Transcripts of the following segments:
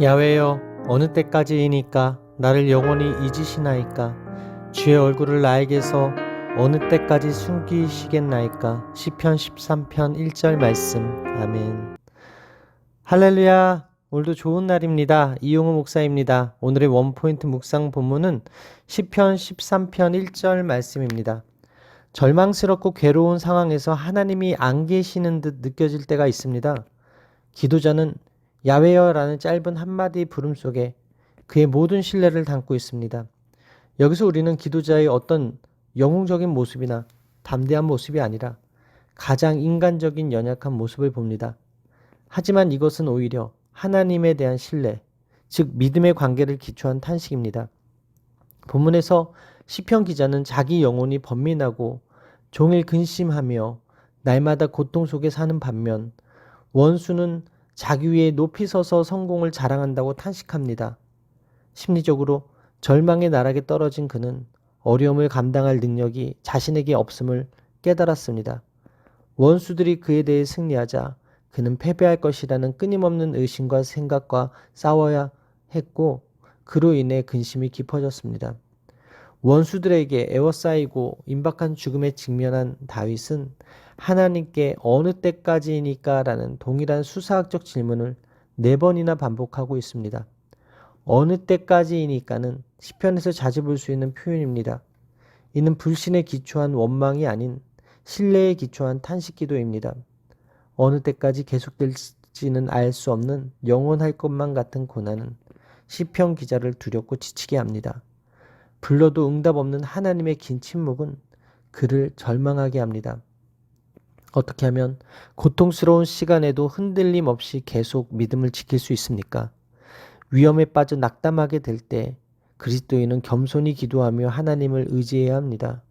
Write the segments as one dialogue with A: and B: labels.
A: 야외여, 어느 때까지이니까 나를 영원히 잊으시나이까? 주의 얼굴을 나에게서 어느 때까지 숨기시겠나이까? 시편 13편 1절 말씀. 아멘. 할렐루야. 오늘도 좋은 날입니다. 이용우 목사입니다. 오늘의 원포인트 묵상 본문은 시편 13편 1절 말씀입니다. 절망스럽고 괴로운 상황에서 하나님이 안 계시는 듯 느껴질 때가 있습니다. 기도자는 야훼여라는 짧은 한마디 부름 속에 그의 모든 신뢰를 담고 있습니다. 여기서 우리는 기도자의 어떤 영웅적인 모습이나 담대한 모습이 아니라 가장 인간적인 연약한 모습을 봅니다. 하지만 이것은 오히려 하나님에 대한 신뢰, 즉 믿음의 관계를 기초한 탄식입니다. 본문에서 시편 기자는 자기 영혼이 번민하고 종일 근심하며 날마다 고통 속에 사는 반면 원수는 자기 위에 높이 서서 성공을 자랑한다고 탄식합니다. 심리적으로 절망의 나락에 떨어진 그는 어려움을 감당할 능력이 자신에게 없음을 깨달았습니다. 원수들이 그에 대해 승리하자 그는 패배할 것이라는 끊임없는 의심과 생각과 싸워야 했고 그로 인해 근심이 깊어졌습니다. 원수들에게 에워싸이고 임박한 죽음에 직면한 다윗은 하나님께 어느 때까지이니까 라는 동일한 수사학적 질문을 4번이나 반복하고 있습니다. 어느 때까지이니까는 시편에서 자주 볼 수 있는 표현입니다. 이는 불신에 기초한 원망이 아닌 신뢰에 기초한 탄식기도입니다. 어느 때까지 계속될지는 알 수 없는 영원할 것만 같은 고난은 시편 기자를 두렵고 지치게 합니다. 불러도 응답 없는 하나님의 긴 침묵은 그를 절망하게 합니다. 어떻게 하면 고통스러운 시간에도 흔들림 없이 계속 믿음을 지킬 수 있습니까? 위험에 빠져 낙담하게 될 때 그리스도인은 겸손히 기도하며 하나님을 의지해야 합니다.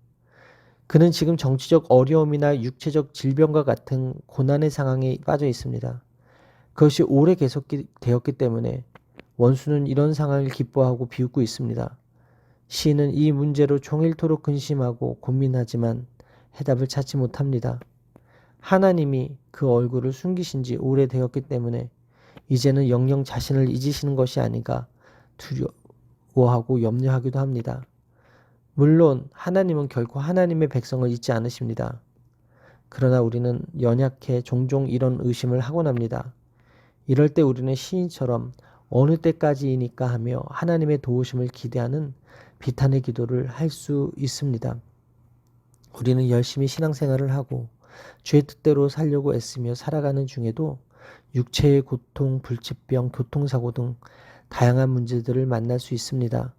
A: 그는 지금 정치적 어려움이나 육체적 질병과 같은 고난의 상황에 빠져 있습니다. 그것이 오래 계속되었기 때문에 원수는 이런 상황을 기뻐하고 비웃고 있습니다. 시인은 이 문제로 종일토록 근심하고 고민하지만 해답을 찾지 못합니다. 하나님이 그 얼굴을 숨기신 지 오래되었기 때문에 이제는 영영 자신을 잊으시는 것이 아닌가 두려워하고 염려하기도 합니다. 물론 하나님은 결코 하나님의 백성을 잊지 않으십니다. 그러나 우리는 연약해 종종 이런 의심을 하곤 합니다. 이럴 때 우리는 시인처럼 어느 때까지이니까 하며 하나님의 도우심을 기대하는 비탄의 기도를 할 수 있습니다. 우리는 열심히 신앙생활을 하고 주의 뜻대로 살려고 애쓰며 살아가는 중에도 육체의 고통, 불치병, 교통사고 등 다양한 문제들을 만날 수 있습니다.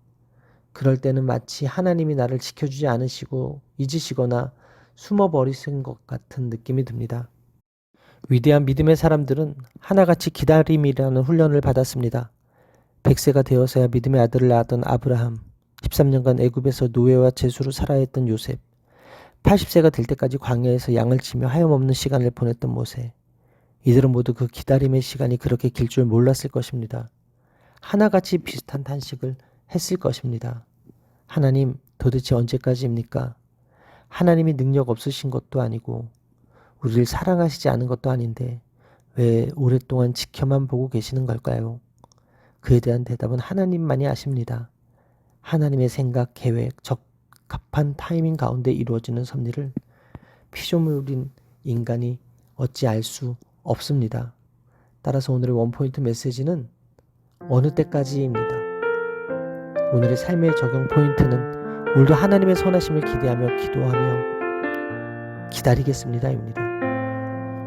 A: 그럴 때는 마치 하나님이 나를 지켜주지 않으시고 잊으시거나 숨어버리신 것 같은 느낌이 듭니다. 위대한 믿음의 사람들은 하나같이 기다림이라는 훈련을 받았습니다. 100세가 되어서야 믿음의 아들을 낳았던 아브라함, 13년간 애굽에서 노예와 제수로 살아야 했던 요셉, 80세가 될 때까지 광야에서 양을 치며 하염없는 시간을 보냈던 모세. 이들은 모두 그 기다림의 시간이 그렇게 길 줄 몰랐을 것입니다. 하나같이 비슷한 탄식을 했을 것입니다. 하나님, 도대체 언제까지입니까? 하나님이 능력 없으신 것도 아니고 우리를 사랑하시지 않은 것도 아닌데 왜 오랫동안 지켜만 보고 계시는 걸까요? 그에 대한 대답은 하나님만이 아십니다. 하나님의 생각, 계획, 적합한 타이밍 가운데 이루어지는 섭리를 피조물인 인간이 어찌 알 수 없습니다. 따라서 오늘의 원포인트 메시지는 어느 때까지입니다. 오늘의 삶의 적용 포인트는 오늘도 하나님의 선하심을 기대하며 기도하며 기다리겠습니다 입니다.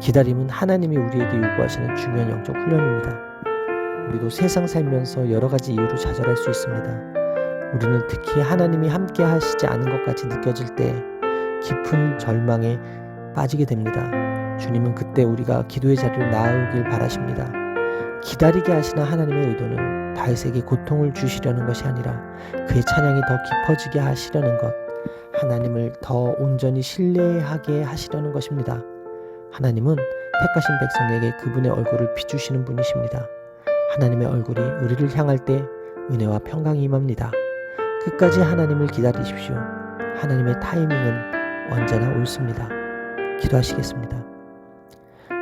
A: 기다림은 하나님이 우리에게 요구하시는 중요한 영적 훈련입니다. 우리도 세상 살면서 여러 가지 이유로 좌절할 수 있습니다. 우리는 특히 하나님이 함께 하시지 않은 것 같이 느껴질 때 깊은 절망에 빠지게 됩니다. 주님은 그때 우리가 기도의 자리로 나아오길 바라십니다. 기다리게 하시는 하나님의 의도는 다윗에게 고통을 주시려는 것이 아니라 그의 찬양이 더 깊어지게 하시려는 것, 하나님을 더 온전히 신뢰하게 하시려는 것입니다. 하나님은 택하신 백성에게 그분의 얼굴을 비추시는 분이십니다. 하나님의 얼굴이 우리를 향할 때 은혜와 평강이 임합니다. 끝까지 하나님을 기다리십시오. 하나님의 타이밍은 언제나 옳습니다. 기도하시겠습니다.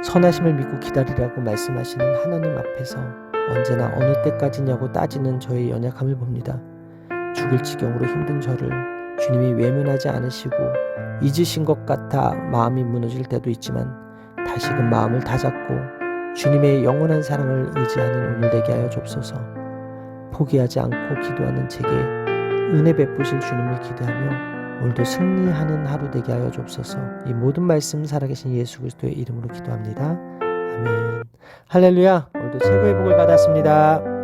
A: 선하심을 믿고 기다리라고 말씀하시는 하나님 앞에서 언제나 어느 때까지냐고 따지는 저의 연약함을 봅니다. 죽을 지경으로 힘든 저를 주님이 외면하지 않으시고 잊으신 것 같아 마음이 무너질 때도 있지만 다시금 마음을 다잡고 주님의 영원한 사랑을 의지하는 오늘 되게 하여 주옵소서. 포기하지 않고 기도하는 제게 은혜 베푸실 주님을 기대하며 오늘도 승리하는 하루 되게 하여 주옵소서. 이 모든 말씀 살아계신 예수 그리스도의 이름으로 기도합니다. 아멘. 할렐루야. 오늘도 최고의 복을 받았습니다.